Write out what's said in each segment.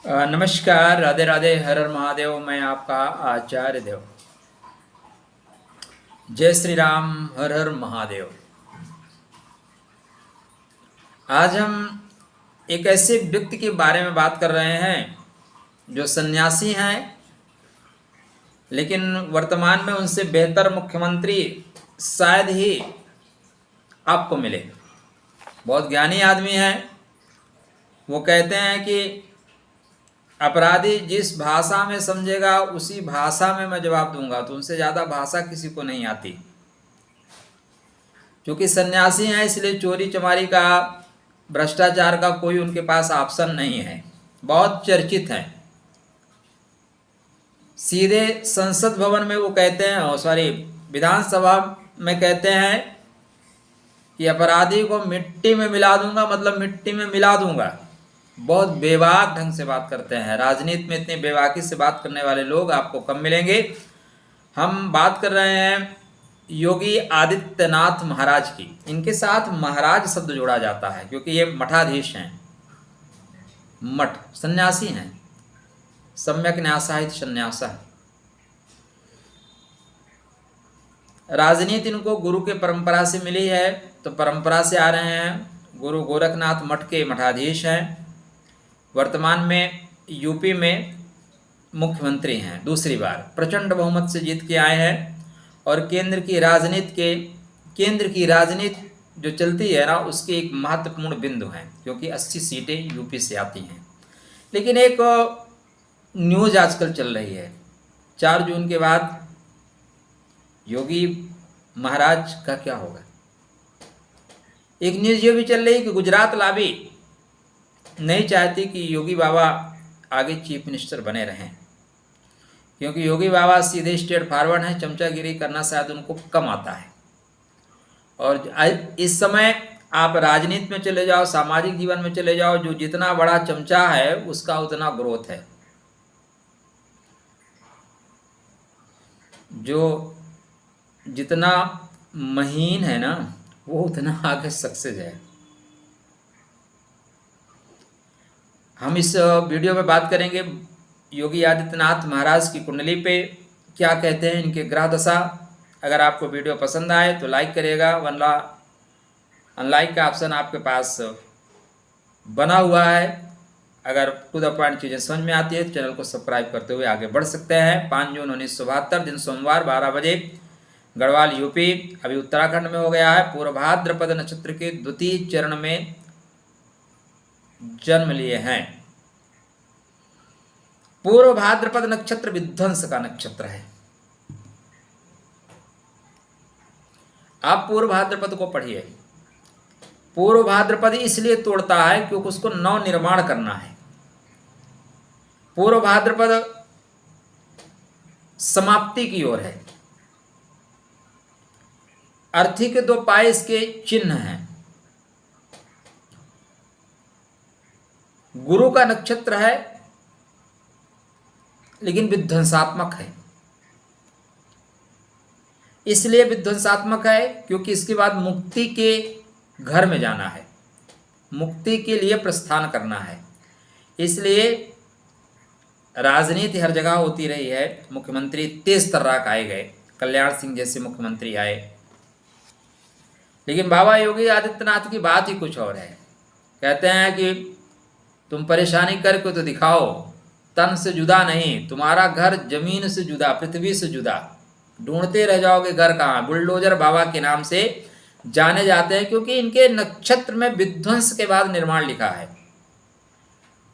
नमस्कार, राधे राधे, हर हर महादेव। मैं आपका आचार्य देव। जय श्री राम, हर हर महादेव। आज हम एक ऐसे व्यक्ति के बारे में बात कर रहे हैं जो सन्यासी हैं, लेकिन वर्तमान में उनसे बेहतर मुख्यमंत्री शायद ही आपको मिले। बहुत ज्ञानी आदमी है। वो कहते हैं कि अपराधी जिस भाषा में समझेगा उसी भाषा में मैं जवाब दूंगा, तो उनसे ज़्यादा भाषा किसी को नहीं आती। क्योंकि सन्यासी हैं इसलिए चोरी चमारी का, भ्रष्टाचार का कोई उनके पास ऑप्शन नहीं है। बहुत चर्चित हैं। सीधे संसद भवन में वो कहते हैं, विधानसभा में कहते हैं कि अपराधी को मिट्टी में मिला दूंगा, मतलब मिट्टी में मिला दूंगा। बहुत बेबाक ढंग से बात करते हैं। राजनीति में इतनी बेबाकी से बात करने वाले लोग आपको कम मिलेंगे। हम बात कर रहे हैं योगी आदित्यनाथ महाराज की। इनके साथ महाराज शब्द जोड़ा जाता है क्योंकि ये मठाधीश हैं। मठ सन्यासी हैं, सम्यक न्यासाहित सन्यासा। राजनीति इनको गुरु के परंपरा से मिली है, तो परंपरा से आ रहे हैं। गुरु गोरखनाथ मठ के मठाधीश हैं। वर्तमान में यूपी में मुख्यमंत्री हैं, दूसरी बार प्रचंड बहुमत से जीत के आए हैं। और केंद्र की राजनीति जो चलती है ना, उसकी एक महत्वपूर्ण बिंदु है, क्योंकि 80 सीटें यूपी से आती हैं। लेकिन एक न्यूज़ आजकल चल रही है, 4 जून के बाद योगी महाराज का क्या होगा। एक न्यूज़ ये भी चल रही है कि गुजरात लॉबी नहीं चाहती कि योगी बाबा आगे चीफ मिनिस्टर बने रहें, क्योंकि योगी बाबा सीधे स्ट्रेट फॉरवर्ड हैं। चमचागिरी करना शायद उनको कम आता है। और इस समय आप राजनीति में चले जाओ, सामाजिक जीवन में चले जाओ, जो जितना बड़ा चमचा है उसका उतना ग्रोथ है, जो जितना महीन है ना वो उतना आगे सक्सेस है। हम इस वीडियो में बात करेंगे योगी आदित्यनाथ महाराज की कुंडली पे, क्या कहते हैं इनके ग्रह दशा। अगर आपको वीडियो पसंद आए तो लाइक करिएगा, वरना अनलाइक का ऑप्शन आपके पास बना हुआ है। अगर टू द पॉइंट चीज़ें समझ में आती है तो चैनल को सब्सक्राइब करते हुए आगे बढ़ सकते हैं। 5 जून 1972 दिन सोमवार 12 बजे, गढ़वाल यूपी, अभी उत्तराखंड में हो गया है। पूर्व भाद्रपद नक्षत्र के द्वितीय चरण में जन्म लिए हैं। पूर्व भाद्रपद नक्षत्र विध्वंस का नक्षत्र है। आप पूर्व भाद्रपद को पढ़िए। पूर्व भाद्रपद इसलिए तोड़ता है क्योंकि उसको नव निर्माण करना है। पूर्व भाद्रपद समाप्ति की ओर है। अर्थी के 2 पाए इसके चिन्ह हैं। गुरु का नक्षत्र है, लेकिन विध्वंसात्मक है। इसलिए विध्वंसात्मक है क्योंकि इसके बाद मुक्ति के घर में जाना है, मुक्ति के लिए प्रस्थान करना है। इसलिए राजनीति हर जगह होती रही है। मुख्यमंत्री तेज तर्राक आए गए, कल्याण सिंह जैसे मुख्यमंत्री आए, लेकिन बाबा योगी आदित्यनाथ की बात ही कुछ और है। कहते हैं कि तुम परेशानी करके तो दिखाओ, तन से जुदा नहीं, तुम्हारा घर जमीन से जुदा, पृथ्वी से जुदा। ढूंढते रह जाओगे घर कहाँ। बुलडोजर बाबा के नाम से जाने जाते हैं क्योंकि इनके नक्षत्र में विध्वंस के बाद निर्माण लिखा है।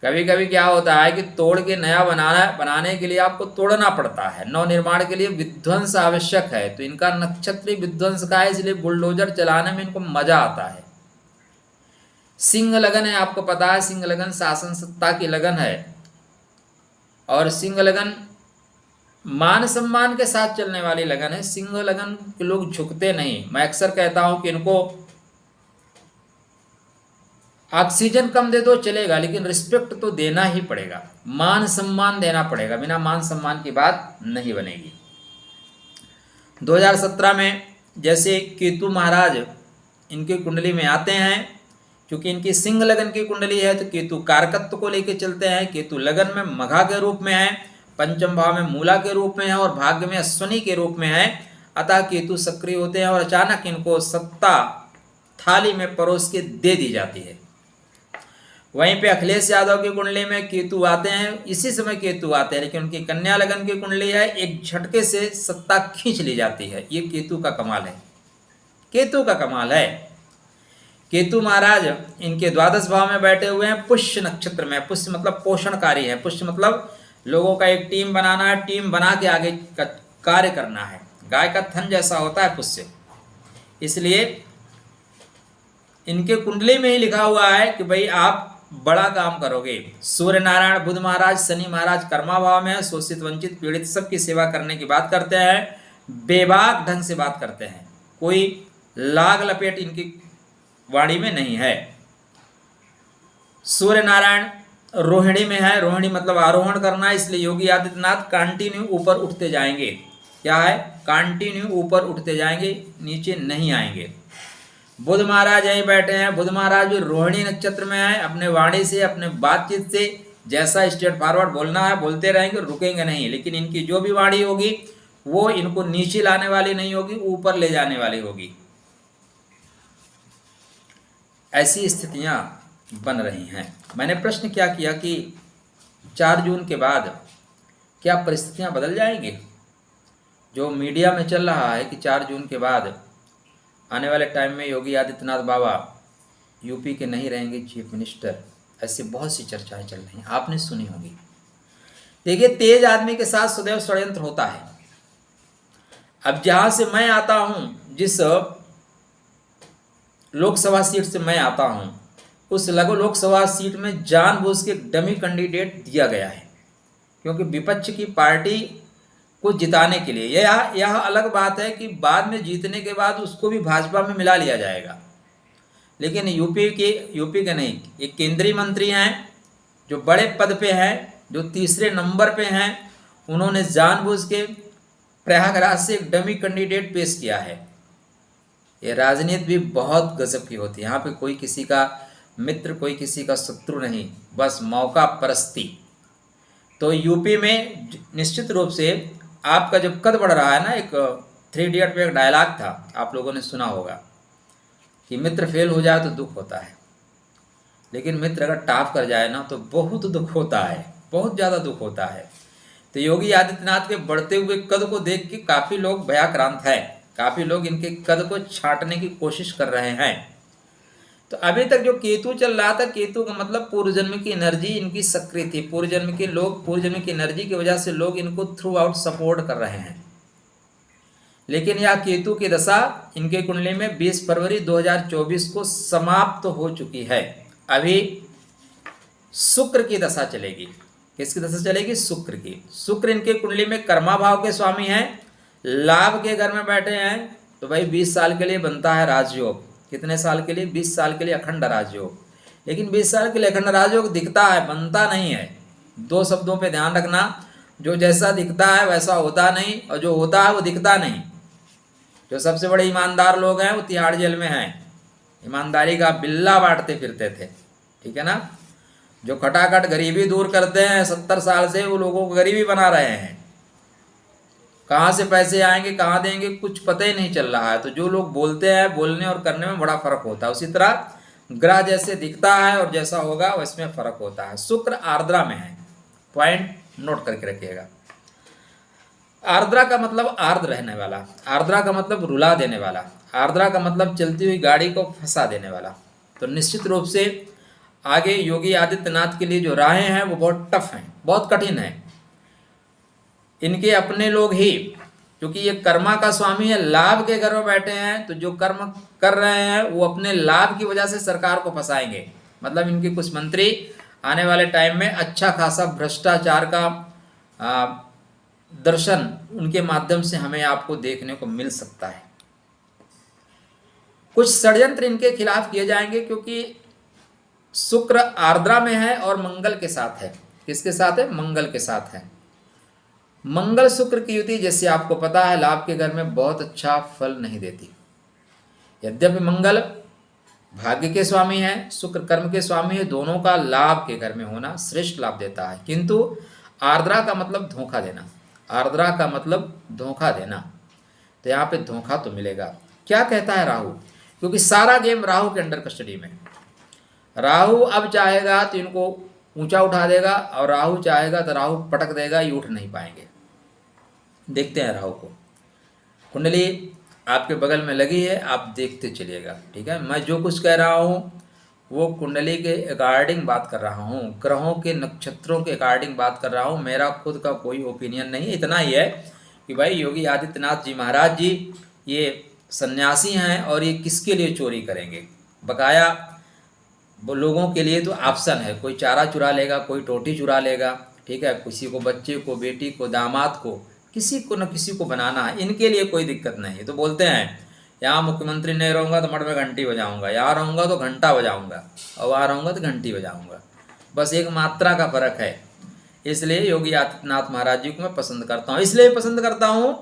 कभी कभी क्या होता है कि तोड़ के नया बनाने के लिए आपको तोड़ना पड़ता है। नव निर्माण के लिए विध्वंस आवश्यक है। तो इनका नक्षत्र विध्वंस का है, इसलिए बुलडोजर चलाने में इनको मजा आता है। सिंह लगन है, आपको पता है सिंह लगन शासन सत्ता की लगन है। और सिंह लगन मान सम्मान के साथ चलने वाली लगन है। सिंह लगन के लोग झुकते नहीं। मैं अक्सर कहता हूं कि इनको ऑक्सीजन कम दे दो चलेगा, लेकिन रिस्पेक्ट तो देना ही पड़ेगा, मान सम्मान देना पड़ेगा। बिना मान सम्मान की बात नहीं बनेगी। 2017 में जैसे केतु महाराज इनकी कुंडली में आते हैं, क्योंकि इनकी सिंह लगन की कुंडली है तो केतु कारकत्व को लेकर चलते हैं। केतु लगन में मघा के रूप में है, पंचम भाव में मूला के रूप में है और भाग्य में अश्विनी के रूप में है। अतः केतु सक्रिय होते हैं और अचानक इनको सत्ता थाली में परोस के दे दी जाती है। वहीं पे अखिलेश यादव की कुंडली में केतु आते हैं, इसी समय केतु आते हैं, लेकिन उनकी कन्या लगन की कुंडली है, एक झटके से सत्ता खींच ली जाती है। ये केतु का कमाल है, केतु का कमाल है। केतु महाराज इनके द्वादश भाव में बैठे हुए हैं, पुष्य नक्षत्र में। पुष्य मतलब पोषणकारी है, पुष्य मतलब लोगों का एक टीम बनाना है, टीम बना के आगे कार्य करना है। गाय का थन जैसा होता है पुष्य, इसलिए इनके कुंडली में ही लिखा हुआ है कि भाई आप बड़ा काम करोगे। सूर्य नारायण बुध महाराज शनि महाराज कर्मा भाव में है, शोषित वंचित पीड़ित सबकी सेवा करने की बात करते हैं, बेबाक ढंग से बात करते हैं, कोई लाग लपेट इनकी वाणी में नहीं है। सूर्य नारायण रोहिणी में है, रोहिणी मतलब आरोहण करना, इसलिए योगी आदित्यनाथ कंटिन्यू ऊपर उठते जाएंगे। क्या है? कंटिन्यू ऊपर उठते जाएंगे, नीचे नहीं आएंगे। बुध महाराज यहीं बैठे हैं, बुध महाराज भी रोहिणी नक्षत्र में है। अपने वाणी से अपने बातचीत से जैसा स्ट्रेट फॉरवर्ड बोलना है बोलते रहेंगे, रुकेंगे नहीं। लेकिन इनकी जो भी वाणी होगी वो इनको नीचे लाने वाली नहीं होगी, ऊपर ले जाने वाली होगी। ऐसी स्थितियां बन रही हैं। मैंने प्रश्न क्या किया कि 4 जून के बाद क्या परिस्थितियां बदल जाएंगी? जो मीडिया में चल रहा है कि 4 जून के बाद आने वाले टाइम में योगी आदित्यनाथ बाबा यूपी के नहीं रहेंगे चीफ मिनिस्टर, ऐसी बहुत सी चर्चाएं चल रही हैं, आपने सुनी होगी। देखिए, तेज आदमी के साथ सदैव षड्यंत्र होता है। अब जहां से मैं आता हूं, जिस लोकसभा सीट से मैं आता हूं, उस लोकसभा सीट में जानबूझ के डमी कैंडिडेट दिया गया है, क्योंकि विपक्ष की पार्टी को जिताने के लिए। यह अलग बात है कि बाद में जीतने के बाद उसको भी भाजपा में मिला लिया जाएगा। लेकिन यूपी के नहीं, एक केंद्रीय मंत्री हैं जो बड़े पद पे हैं, जो तीसरे नंबर पे हैं, उन्होंने जानबूझ के प्रयागराज से एक डमी कैंडिडेट पेश किया है। ये राजनीति भी बहुत गजब की होती है। यहाँ पे कोई किसी का मित्र, कोई किसी का शत्रु नहीं, बस मौका परस्ती। तो यूपी में निश्चित रूप से आपका जब कद बढ़ रहा है ना, एक 3 इडियट पे एक डायलॉग था, आप लोगों ने सुना होगा कि मित्र फेल हो जाए तो दुख होता है, लेकिन मित्र अगर टॉप कर जाए ना तो बहुत दुख होता है, बहुत ज़्यादा दुख होता है। तो योगी आदित्यनाथ के बढ़ते हुए कद को देख के काफ़ी लोग भयाक्रांत हैं, काफ़ी लोग इनके कद को छांटने की कोशिश कर रहे हैं। तो अभी तक जो केतु चल रहा था, केतु का मतलब पूर्व जन्म की एनर्जी इनकी सक्रिय थी। पूर्व जन्म की एनर्जी की वजह से लोग इनको थ्रू आउट सपोर्ट कर रहे हैं। लेकिन यह केतु की दशा इनके कुंडली में 20 फरवरी 2024 को समाप्त हो चुकी है। अभी शुक्र की दशा चलेगी। किसकी दशा चलेगी? शुक्र की। शुक्र इनके कुंडली में कर्मा भाव के स्वामी हैं, लाभ के घर में बैठे हैं। तो भाई 20 साल के लिए बनता है राजयोग। कितने साल के लिए? 20 साल के लिए अखंड राजयोग। लेकिन 20 साल के लिए अखंड राजयोग दिखता है, बनता नहीं है। 2 शब्दों पे ध्यान रखना, जो जैसा दिखता है वैसा होता नहीं, और जो होता है वो दिखता नहीं। जो सबसे बड़े ईमानदार लोग हैं वो तिहाड़ जेल में हैं, ईमानदारी का बिल्ला बांटते फिरते थे, ठीक है ना। जो खटाखट गरीबी दूर करते हैं 70 साल से, वो लोगों को गरीबी बना रहे हैं। कहाँ से पैसे आएंगे, कहाँ देंगे, कुछ पता ही नहीं चल रहा है। तो जो लोग बोलते हैं, बोलने और करने में बड़ा फर्क होता है। उसी तरह ग्रह जैसे दिखता है और जैसा होगा उसमें फर्क होता है। शुक्र आर्द्रा में है, पॉइंट नोट करके रखिएगा। आर्द्रा का मतलब आर्द्र रहने वाला, आर्द्रा का मतलब रुला देने वाला, आर्द्रा का मतलब चलती हुई गाड़ी को फंसा देने वाला। तो निश्चित रूप से आगे योगी आदित्यनाथ के लिए जो राहें हैं वो बहुत टफ हैं, बहुत कठिन है। इनके अपने लोग ही, क्योंकि ये कर्मा का स्वामी है, लाभ के घर में बैठे हैं, तो जो कर्म कर रहे हैं वो अपने लाभ की वजह से सरकार को फंसाएंगे। मतलब इनके कुछ मंत्री आने वाले टाइम में अच्छा खासा भ्रष्टाचार का दर्शन उनके माध्यम से हमें आपको देखने को मिल सकता है। कुछ षड्यंत्र इनके खिलाफ किए जाएंगे, क्योंकि शुक्र आर्द्रा में है और मंगल के साथ है। किसके साथ है? मंगल के साथ है। मंगल शुक्र की युति, जैसे आपको पता है, लाभ के घर में बहुत अच्छा फल नहीं देती। यद्यपि मंगल भाग्य के स्वामी है, शुक्र कर्म के स्वामी है, दोनों का लाभ के घर में होना श्रेष्ठ लाभ देता है। किंतु आर्द्रा का मतलब धोखा देना, आर्द्रा का मतलब धोखा देना, तो यहाँ पे धोखा तो मिलेगा। क्या कहता है राहु, क्योंकि सारा गेम राहु के अंडर कस्टडी में। राहु अब चाहेगा तो इनको ऊंचा उठा देगा, और राहु चाहेगा तो राहु पटक देगा, ये उठ नहीं पाएंगे। देखते हैं राहु को। कुंडली आपके बगल में लगी है, आप देखते चलिएगा, ठीक है। मैं जो कुछ कह रहा हूँ वो कुंडली के अकॉर्डिंग बात कर रहा हूँ, ग्रहों के नक्षत्रों के अकॉर्डिंग बात कर रहा हूँ। मेरा खुद का कोई ओपिनियन नहीं है। इतना ही है कि भाई योगी आदित्यनाथ जी महाराज जी ये सन्यासी हैं, और ये किसके लिए चोरी करेंगे? बकाया वो लोगों के लिए तो ऑप्शन है, कोई चारा चुरा लेगा, कोई टोटी चुरा लेगा, ठीक है। किसी को, बच्चे को, बेटी को, दामाद को, किसी को न किसी को बनाना है, इनके लिए कोई दिक्कत नहीं है। तो बोलते हैं यहाँ मुख्यमंत्री नहीं रहूँगा तो मठ में घंटी बजाऊँगा, यहाँ रहूँगा तो घंटा बजाऊँगा, और वहाँ रहूँगा तो घंटी बजाऊँगा। बस एक मात्रा का फ़र्क है। इसलिए योगी आदित्यनाथ महाराज जी को मैं पसंद करता हूँ। इसलिए पसंद करता हूँ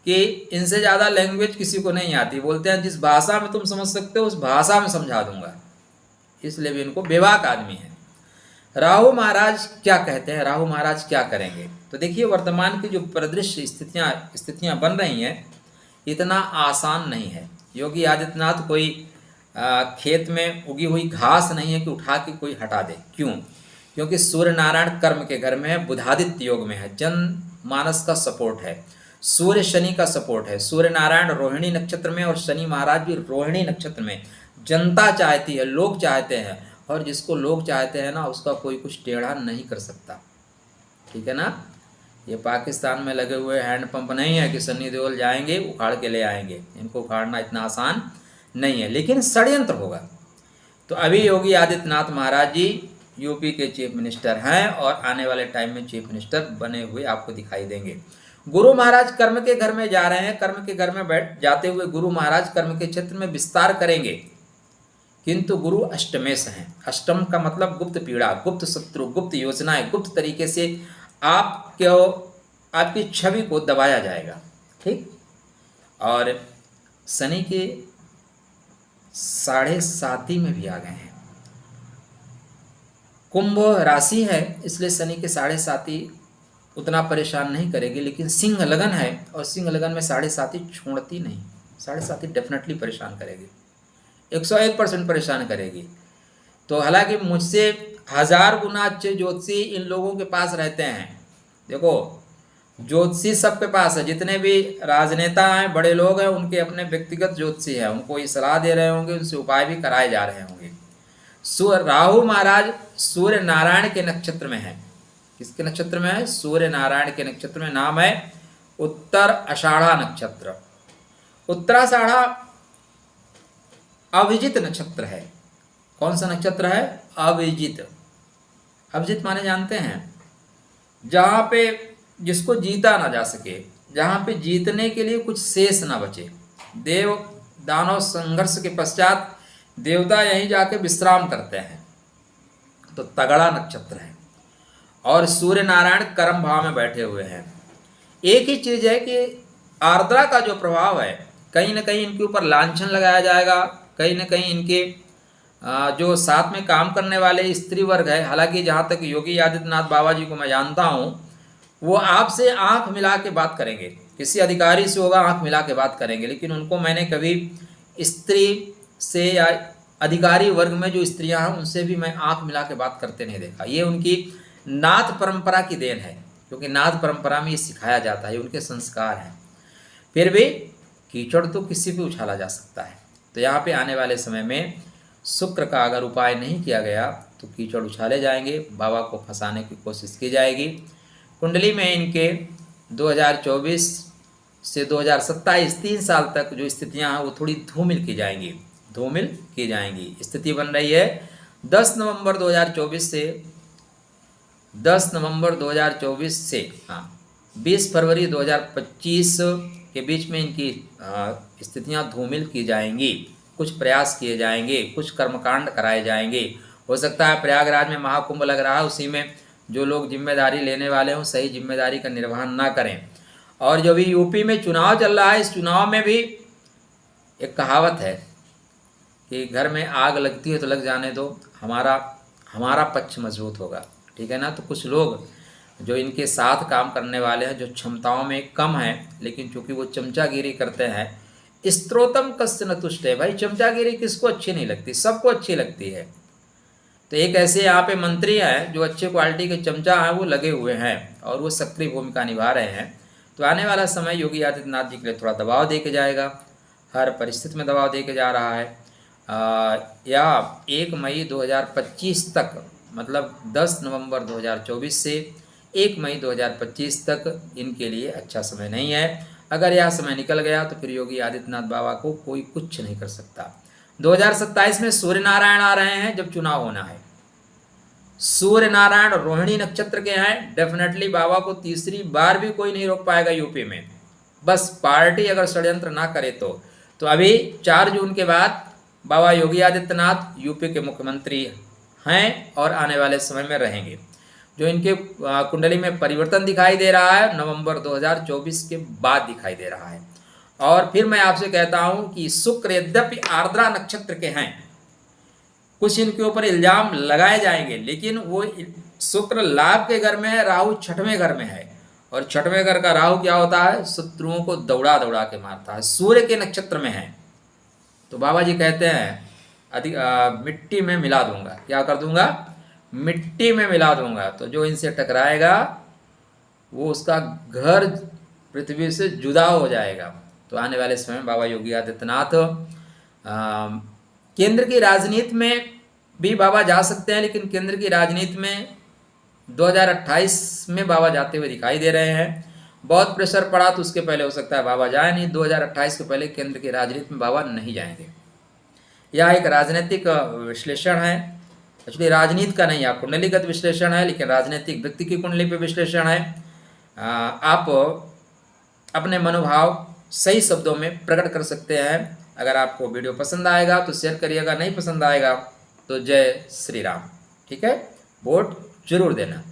कि इनसे ज़्यादा लैंग्वेज किसी को नहीं आती। बोलते हैं जिस भाषा में तुम समझ सकते हो उस भाषा में समझा दूंगा, इसलिए भी इनको बेबाक आदमी है। राहु महाराज क्या कहते हैं, राहु महाराज क्या करेंगे? तो देखिए वर्तमान की जो परिदृश्य स्थितियाँ बन रही हैं, इतना आसान नहीं है। योगी आदित्यनाथ कोई खेत में उगी हुई घास नहीं है कि उठा के कोई हटा दे। क्यों? क्योंकि सूर्य नारायण कर्म के घर में है, बुधादित्य योग में है, जन मानस का सपोर्ट है, सूर्य शनि का सपोर्ट है। सूर्य नारायण रोहिणी नक्षत्र में और शनि महाराज भी रोहिणी नक्षत्र में। जनता चाहती है, लोग चाहते हैं, और जिसको लोग चाहते हैं ना उसका कोई कुछ टेढ़ा नहीं कर सकता, ठीक है ना। ये पाकिस्तान में लगे हुए हैंडपंप नहीं है कि सन्नी देओल जाएंगे उखाड़ के ले आएंगे। इनको उखाड़ना इतना आसान नहीं है, लेकिन षड्यंत्र होगा। तो अभी योगी आदित्यनाथ महाराज जी यूपी के चीफ मिनिस्टर हैं, और आने वाले टाइम में चीफ मिनिस्टर बने हुए आपको दिखाई देंगे। गुरु महाराज कर्म के घर में जा रहे हैं, कर्म के घर में बैठ जाते हुए गुरु महाराज कर्म के क्षेत्र में विस्तार करेंगे, किंतु गुरु अष्टमेश हैं। अष्टम का मतलब गुप्त पीड़ा, गुप्त शत्रु, गुप्त योजनाएं, गुप्त तरीके से आपकी छवि को दबाया जाएगा, ठीक। और शनि के 7.5 में भी आ गए हैं। कुंभ राशि है, इसलिए शनि के 7.5 उतना परेशान नहीं करेगी, लेकिन सिंह लगन है, और सिंह लगन में 7.5 छोड़ती नहीं। 7.5 डेफिनेटली परेशान करेगी, 101% परेशान करेगी। तो हालांकि मुझसे 1000 गुना अच्छे ज्योतिषी इन लोगों के पास रहते हैं। देखो ज्योतिषी सबके पास है, जितने भी राजनेता हैं, बड़े लोग हैं, उनके अपने व्यक्तिगत ज्योतिषी है, उनको ये सलाह दे रहे होंगे, उनसे उपाय भी कराए जा रहे होंगे। राहु महाराज सूर्य नारायण के नक्षत्र में है। किसके नक्षत्र में है? सूर्य नारायण के नक्षत्र में। नाम है उत्तर आषाढ़ा नक्षत्र। उत्तराषाढ़ा अभिजित नक्षत्र है। कौन सा नक्षत्र है? अभिजित। अभिजित माने जानते हैं? जहाँ पे जिसको जीता ना जा सके, जहाँ पे जीतने के लिए कुछ शेष ना बचे। देव दानव संघर्ष के पश्चात देवता यहीं जाके विश्राम करते हैं, तो तगड़ा नक्षत्र है। और सूर्य नारायण कर्म भाव में बैठे हुए हैं। एक ही चीज़ है कि आर्द्रा का जो प्रभाव है, कहीं ना कहीं इनके ऊपर लांछन लगाया जाएगा, कहीं ना कहीं इनके जो साथ में काम करने वाले स्त्री वर्ग है। हालांकि जहाँ तक योगी आदित्यनाथ बाबा जी को मैं जानता हूँ, वो आपसे आंख मिला के बात करेंगे, किसी अधिकारी से होगा आंख मिला के बात करेंगे, लेकिन उनको मैंने कभी स्त्री से या अधिकारी वर्ग में जो स्त्रियां हैं उनसे भी मैं आंख मिला के बात करते नहीं देखा। ये उनकी नाथ परंपरा की देन है, क्योंकि नाथ परंपरा में ये सिखाया जाता है, उनके संस्कार हैं। फिर भी कीचड़ तो किसी भी उछाला जा सकता है। तो यहाँ पे आने वाले समय में शुक्र का अगर उपाय नहीं किया गया तो कीचड़ उछाले जाएंगे, बाबा को फंसाने की कोशिश की जाएगी। कुंडली में इनके 2024 से 2027 3 साल तक जो स्थितियां हैं वो थोड़ी धूमिल की जाएंगी, धूमिल की जाएंगी। स्थिति बन रही है 10 नवंबर 2024 से 20 फरवरी 2025 के बीच में इनकी स्थितियां धूमिल की जाएंगी। कुछ प्रयास किए जाएंगे, कुछ कर्मकांड कराए जाएंगे। हो सकता है प्रयागराज में महाकुंभ लग रहा है, उसी में जो लोग जिम्मेदारी लेने वाले हों सही जिम्मेदारी का निर्वहन ना करें। और जो भी यूपी में चुनाव चल रहा है, इस चुनाव में भी एक कहावत है कि घर में आग लगती है तो लग जाने दो, हमारा पक्ष मजबूत होगा, ठीक है ना। तो कुछ लोग जो इनके साथ काम करने वाले हैं, जो क्षमताओं में कम हैं, लेकिन चूंकि वो चमचागिरी करते हैं, स्त्रोतम कस्य न तुष्ट है। भाई चमचागिरी किसको अच्छी नहीं लगती, सबको अच्छी लगती है। तो एक ऐसे यहाँ पे मंत्री हैं जो अच्छे क्वालिटी के चमचा हैं, वो लगे हुए हैं और वो सक्रिय भूमिका निभा रहे हैं। तो आने वाला समय योगी आदित्यनाथ जी के लिए थोड़ा दबाव दे के जाएगा, हर परिस्थिति में दबाव दे के जा रहा है। या 1 मई 2025 तक, मतलब 10 नवंबर 2024 से 1 मई 2025 तक इनके लिए अच्छा समय नहीं है। अगर यह समय निकल गया तो फिर योगी आदित्यनाथ बाबा को कोई कुछ नहीं कर सकता। 2027 में सूर्य नारायण आ रहे हैं जब चुनाव होना है। सूर्य नारायण रोहिणी नक्षत्र के हैं, डेफिनेटली बाबा को तीसरी बार भी कोई नहीं रोक पाएगा यूपी में, बस पार्टी अगर षड्यंत्र ना करे तो अभी 4 जून के बाद बाबा योगी आदित्यनाथ यूपी के मुख्यमंत्री हैं और आने वाले समय में रहेंगे। जो इनके कुंडली में परिवर्तन दिखाई दे रहा है नवंबर 2024 के बाद दिखाई दे रहा है। और फिर मैं आपसे कहता हूं कि शुक्र यद्यपि आर्द्रा नक्षत्र के हैं, कुछ इनके ऊपर इल्जाम लगाए जाएंगे, लेकिन वो शुक्र लाभ के घर में है, राहु 6वें घर में है। और 6वें घर का राहु क्या होता है, शत्रुओं को दौड़ा दौड़ा के मारता है। सूर्य के नक्षत्र में है तो बाबा जी कहते हैं मिट्टी में मिला दूंगा। क्या कर दूंगा, मिट्टी में मिला दूंगा। तो जो इनसे टकराएगा वो उसका घर पृथ्वी से जुदा हो जाएगा। तो आने वाले समय में बाबा योगी आदित्यनाथ केंद्र की राजनीति में भी बाबा जा सकते हैं, लेकिन केंद्र की राजनीति में 2028 में बाबा जाते हुए दिखाई दे रहे हैं। बहुत प्रेशर पड़ा तो उसके पहले हो सकता है बाबा जाए नहीं, 2028 के पहले केंद्र की राजनीति में बाबा नहीं जाएंगे। यह एक राजनीतिक विश्लेषण है, एक्चुअली राजनीति का नहीं, आप कुंडलीगत विश्लेषण है, लेकिन राजनीतिक व्यक्ति की कुंडली पे विश्लेषण है। आप अपने मनोभाव सही शब्दों में प्रकट कर सकते हैं। अगर आपको वीडियो पसंद आएगा तो शेयर करिएगा, नहीं पसंद आएगा तो जय श्री राम, ठीक है। वोट जरूर देना।